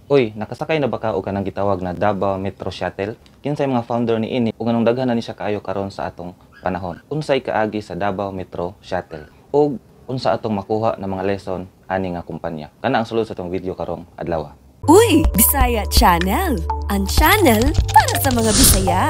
Uy, nakasakay na ba ka o kanang gitawag na Davao Metro Shuttle? Kinsay mga founder ni ini ug anong daghan na ni siya kaayo karon sa atong panahon? Unsay kaagi sa Davao Metro Shuttle? Ug unsa atong makuha ng mga lesson ani nga kumpanya? Kana ang sulod sa atong video karong adlaw. Uy, Bisaya Channel! Ang channel para sa mga Bisaya.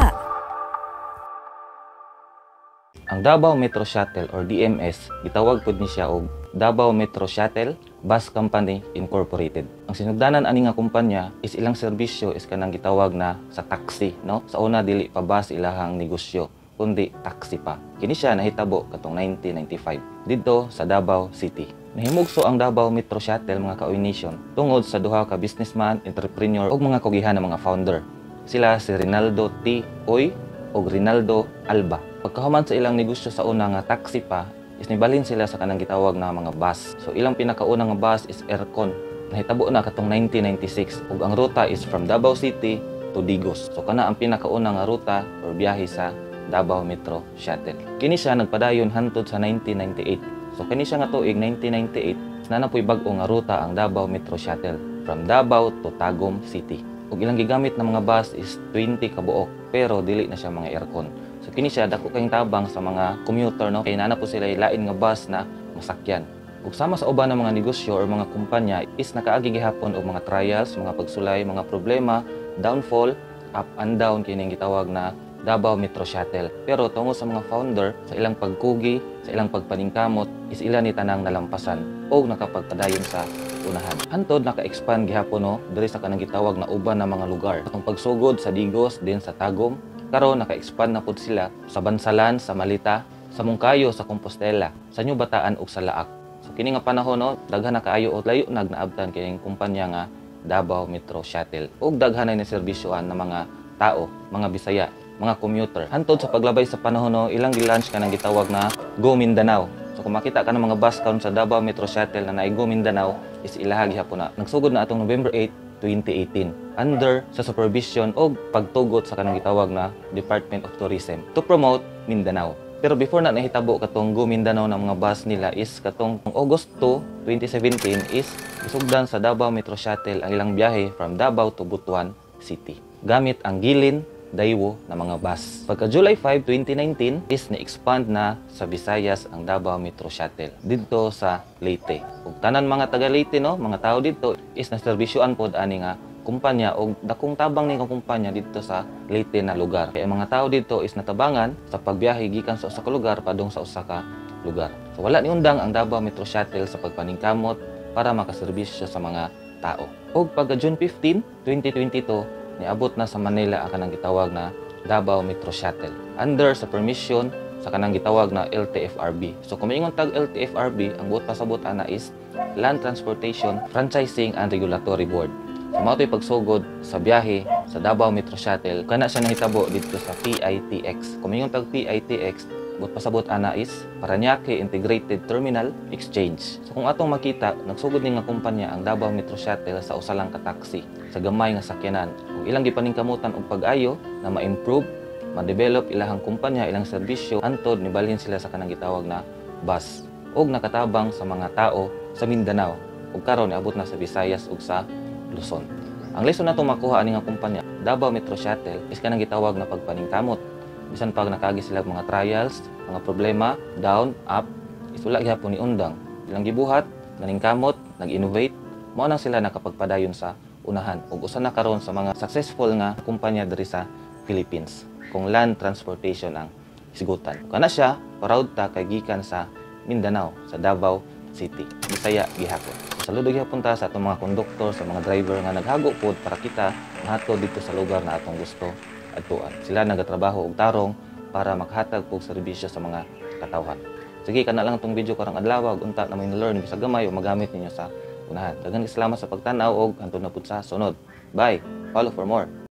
Ang Davao Metro Shuttle or DMS, gitawag pud ni siya og Davao Metro Shuttle Bus Company Incorporated. Ang sinugdanan ani nga kumpanya is ilang serbisyo is kanang gitawag na sa taxi, no? Sa una dili pa bus ilahang negosyo, kundi taxi pa. Kini siya nahitabo katong 1995 didto sa Davao City. Nahimugso ang Davao Metro Shuttle mga ka-Uy Nation tungod sa duha ka businessman, entrepreneur ug mga kugihan ng mga founder. Sila si Rinaldo T. Uy ug Rinaldo Alba. Pagkahuman sa ilang negosyo sa una nga taxi pa, is nibalhin sila sa kanang gitawag na mga bus. So ilang pinakaunang nga bus is Aircon. Nahitabo na katong 1996 ug ang ruta is from Davao City to Digos. So kana ang pinakaunang nga ruta or biyahe sa Davao Metro Shuttle. Kini siya nagpadayon hantod sa 1998. So kini siya nga tuig 1998, na napoy bag-o nga ruta ang Davao Metro Shuttle from Davao to Tagum City. Ug ilang gigamit na mga bus is 20 ka buok, pero dili na siya mga aircon. So kini siya dako kayong tabang sa mga commuter, no, kay nana po sila lain nga bus na masakyan. Ug sama sa uban ng mga negosyo or mga kumpanya is nakaagi gihapon og mga trials, mga pagsulay, mga problema, downfall, up and down kining gitawag na Davao Metro Shuttle. Pero tungod sa mga founder, sa ilang pagkugi, sa ilang pagpaningkamot, is ila ni tanang nalampasan o nakapagpadayon sa unahan. Hantod naka-expand gihapon, no, diri sa kanang gitawag na uban na mga lugar. Atong pagsugod sa Digos din sa Tagum, karon naka-expand na pud sila sa Bansalan, sa Malita, sa Mungkayo, sa Compostela, sa New Bataan ug sa Laak. So kini nga panahon, no, daghan na kaayo o layo nagnaabtan kay kumpanya nga Davao Metro Shuttle. Ug daghan na ni serbisyoan ng mga tao, mga Bisaya, mga commuter. Hantod sa paglabay sa panahon, no, ilang gi-launch kanang gitawag na Go Mindanao. So kung makita ka ng mga bus count sa Davao Metro Shuttle na naay Go Mindanao, is ilahagi hapon na. Nagsugod na atong November 8, 2018 under sa supervision o pagtugot sa kanang gitawag na Department of Tourism to promote Mindanao. Pero before na nahitabo katong Go Mindanao ng mga bus nila is katong August 2, 2017 is isugdan sa Davao Metro Shuttle ang ilang biyahe from Davao to Butuan City gamit ang Gilin Daewoo na mga bus. Pagka July 5, 2019 is na-expand na sa Visayas ang Davao Metro Shuttle dito sa Leyte. Ug tanan mga taga Leyte, no, mga tao dito is naserbisyoan pod ani nga kumpanya og dakong tabang ni nga kumpanya dito sa Leyte na lugar. Kaya mga tao dito is natabangan sa pagbiyahe gikan sa usa ka lugar padung sa usa ka lugar. So wala ni undang ang Davao Metro Shuttle sa pagpaningkamot para makaserbisyo sa mga tao. Ug pagka June 15, 2022 niabot na sa Manila ang kanang gitawag na Davao Metro Shuttle under sa permission sa kanang gitawag na LTFRB. So kung maingon tag LTFRB, ang buot pasabot ana is Land Transportation Franchising and Regulatory Board. So mao toy pagsugod sa biyahe sa Davao Metro Shuttle kana siya nahitabo dito sa PITX. Kung maingon tag PITX, buot pasabot ana is Parañaque Integrated Terminal Exchange. So kung atong makita, nagsugod ni nga kumpanya ang Davao Metro Shuttle sa usa lang ka taxi sa gamay nga sakyanan. Kung ilang gipaningkamutan og pag-ayo na ma-improve, ma-develop ilahang kumpanya, ilang serbisyo, antod nibalhin sila sa kanang gitawag na bus ug nakatabang sa mga tao sa Mindanao ug karon niabot na sa Visayas ug sa Luzon. Ang lesson nato makuha ani nga kumpanya Davao Metro Shuttle is kanang gitawag na pagpaningkamot. Bisan pag nakagi sila mga trials, mga problema, down, up, isula gyapon ni undang. Ilang gibuhat, naningkamot, nag-innovate, mao nang sila nakapagpadayon sa unahan ug usa na karon sa mga successful nga kumpanya diri sa Philippines kung land transportation ang isgutan. Kana siya proud ta kay gikan sa Mindanao, sa Davao City, Bisaya gihapon. Saludo gihapon ta sa atong mga konduktor, sa mga driver nga naghago pod para kita mahatod dito sa lugar na atong gusto adtuan. Sila nagatrabaho og tarong para makahatag og serbisyo sa mga katawhan. Sige, kana lang itong video karang adlaw ug unta na may na-learn bisag gamay o magamit ninyo sa unahan. Daghang salamat sa pagtan-aw og hantod na pud sa sunod. Bye. Follow for more.